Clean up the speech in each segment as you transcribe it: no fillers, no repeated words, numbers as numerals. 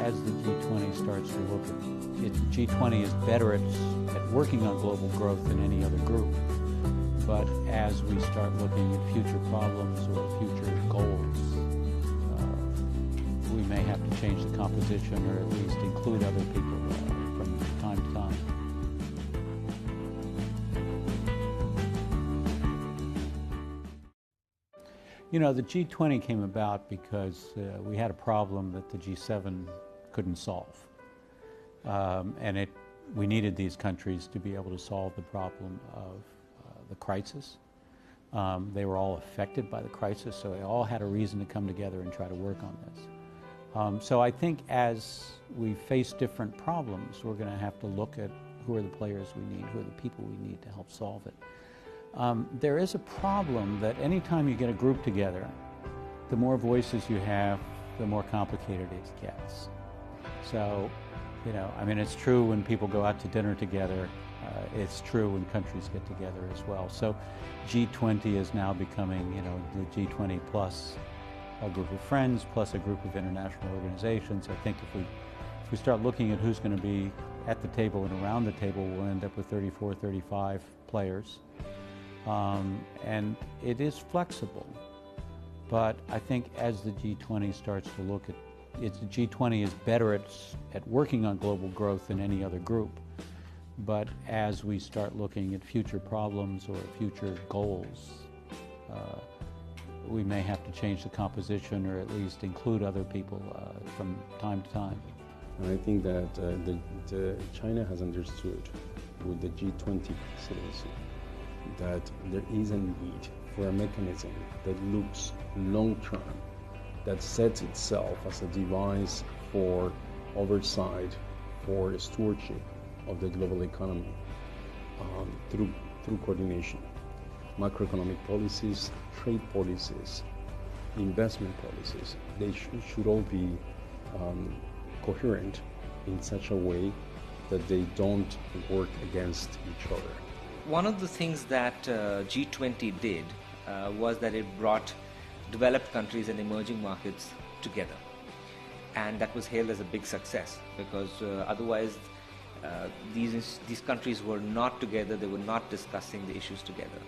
as the G20 starts to look at it, G20 is better at working on global growth than any other group. But as we start looking at future problems or future goals, we may have to change the composition or at least include other people from time to time. You know, the G20 came about because we had a problem that the G7 couldn't solve. And we needed these countries to be able to solve the problem of the crisis. They were all affected by the crisis, so they all had a reason to come together and try to work on this. So I think as we face different problems, we're going to have to look at who are the players we need, who are the people we need to help solve it. There is a problem that anytime you get a group together, the more voices you have, the more complicated it gets. So, you know, I mean, it's true when people go out to dinner together. It's true when countries get together as well. So G20 is now becoming, you know, the G20 plus a group of friends, plus a group of international organizations. I think if we start looking at who's going to be at the table and around the table, we'll end up with 34, 35 players. And it is flexible. But I think as the G20 starts to look at it, the G20 is better at working on global growth than any other group. But as we start looking at future problems or future goals, we may have to change the composition or at least include other people from time to time. And I think that China has understood with the G20 presidency that there is a need for a mechanism that looks long-term, that sets itself as a device for oversight, for stewardship of the global economy through coordination. Macroeconomic policies, trade policies, investment policies, they should all be coherent in such a way that they don't work against each other. One of the things that G20 did was that it brought developed countries and emerging markets together. And that was hailed as a big success because otherwise these countries were not together, they were not discussing the issues together.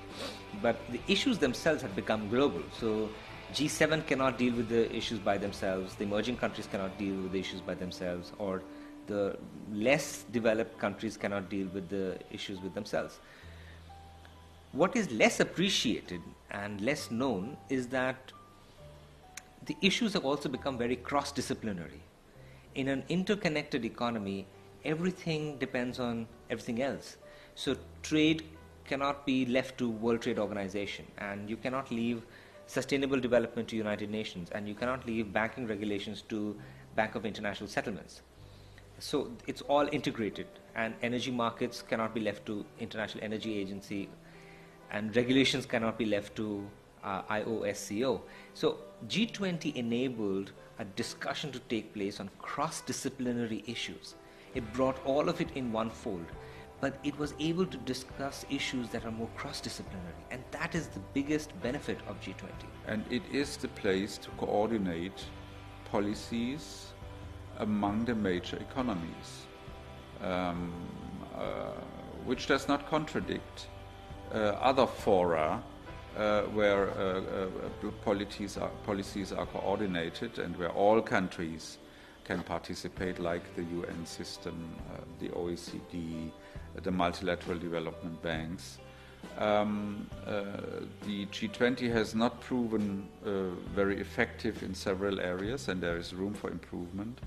But the issues themselves had become global. So G7 cannot deal with the issues by themselves, the emerging countries cannot deal with the issues by themselves, or the less developed countries cannot deal with the issues with themselves. What is less appreciated and less known is that the issues have also become very cross-disciplinary. In an interconnected economy, everything depends on everything else. So trade cannot be left to World Trade Organization, and you cannot leave sustainable development to United Nations, and you cannot leave banking regulations to Bank of International Settlements. So it's all integrated, and energy markets cannot be left to International Energy Agency, and regulations cannot be left to IOSCO. So G20 enabled a discussion to take place on cross-disciplinary issues. It brought all of it in one fold, but it was able to discuss issues that are more cross-disciplinary, and that is the biggest benefit of G20. And it is the place to coordinate policies among the major economies, which does not contradict other fora where policies are coordinated and where all countries can participate, like the UN system, the OECD, the multilateral development banks. The G20 has not proven very effective in several areas, and there is room for improvement.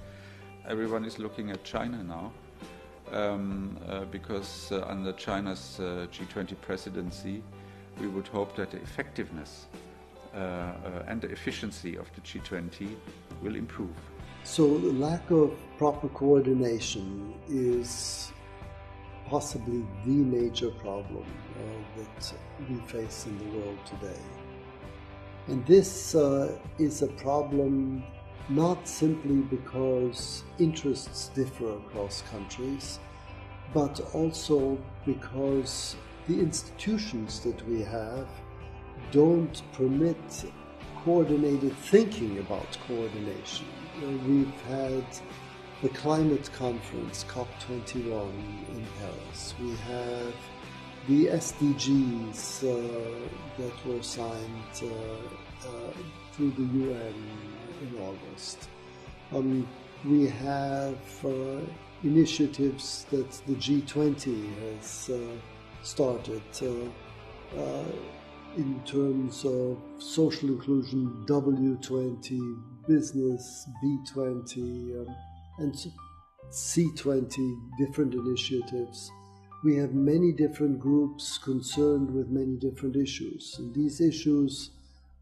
Everyone is looking at China now, because under China's G20 presidency, we would hope that the effectiveness and the efficiency of the G20 will improve. So the lack of proper coordination is possibly the major problem that we face in the world today. And this is a problem not simply because interests differ across countries, but also because the institutions that we have don't permit coordinated thinking about coordination. We've had the climate conference, COP21 in Paris. We have the SDGs that were signed through the UN in August. We have initiatives that the G20 has started in terms of social inclusion, W20, business, B20, and C20, different initiatives. We have many different groups concerned with many different issues, and these issues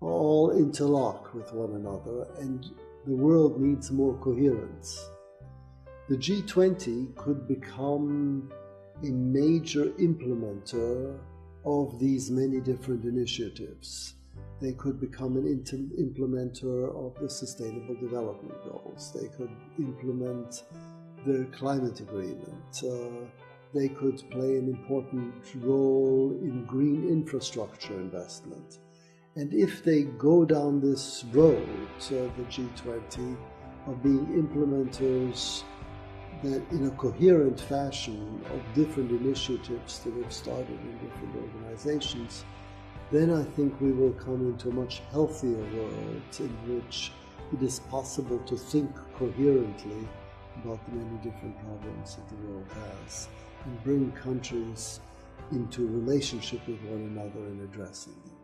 are all interlock with one another, and the world needs more coherence. The G20 could become a major implementer of these many different initiatives. They could become an implementer of the Sustainable Development Goals. They could implement the climate agreement. They could play an important role in green infrastructure investment. And if they go down this road, the G20, of being implementers that in a coherent fashion of different initiatives that have started in different organizations, then I think we will come into a much healthier world in which it is possible to think coherently about the many different problems that the world has and bring countries into relationship with one another in addressing them.